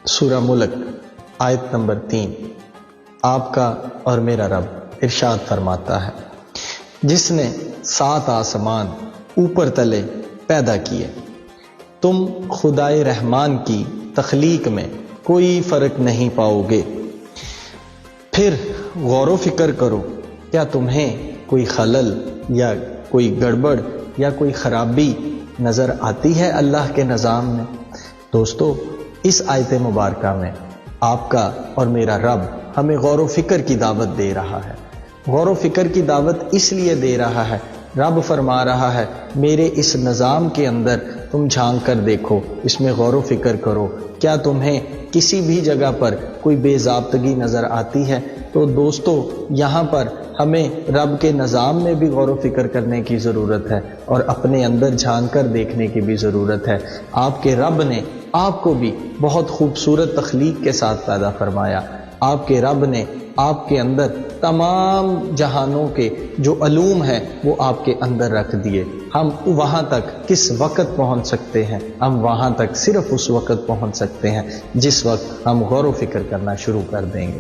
سورہ ملک آیت نمبر 3۔ آپ کا اور میرا رب ارشاد فرماتا ہے، جس نے 7 آسمان اوپر تلے پیدا کیے، تم خدائے رحمان کی تخلیق میں کوئی فرق نہیں پاؤ گے۔ پھر غور و فکر کرو، کیا تمہیں کوئی خلل یا کوئی گڑبڑ یا کوئی خرابی نظر آتی ہے اللہ کے نظام میں؟ دوستو، اس آیت مبارکہ میں آپ کا اور میرا رب ہمیں غور و فکر کی دعوت دے رہا ہے۔ غور و فکر کی دعوت اس لیے دے رہا ہے، رب فرما رہا ہے میرے اس نظام کے اندر تم جھانک کر دیکھو، اس میں غور و فکر کرو، کیا تمہیں کسی بھی جگہ پر کوئی بے ضابطگی نظر آتی ہے؟ تو دوستو، یہاں پر ہمیں رب کے نظام میں بھی غور و فکر کرنے کی ضرورت ہے اور اپنے اندر جھانک کر دیکھنے کی بھی ضرورت ہے۔ آپ کے رب نے آپ کو بھی بہت خوبصورت تخلیق کے ساتھ پیدا فرمایا۔ آپ کے رب نے آپ کے اندر تمام جہانوں کے جو علوم ہیں وہ آپ کے اندر رکھ دیے۔ ہم وہاں تک کس وقت پہنچ سکتے ہیں؟ ہم وہاں تک صرف اس وقت پہنچ سکتے ہیں جس وقت ہم غور و فکر کرنا شروع کر دیں گے۔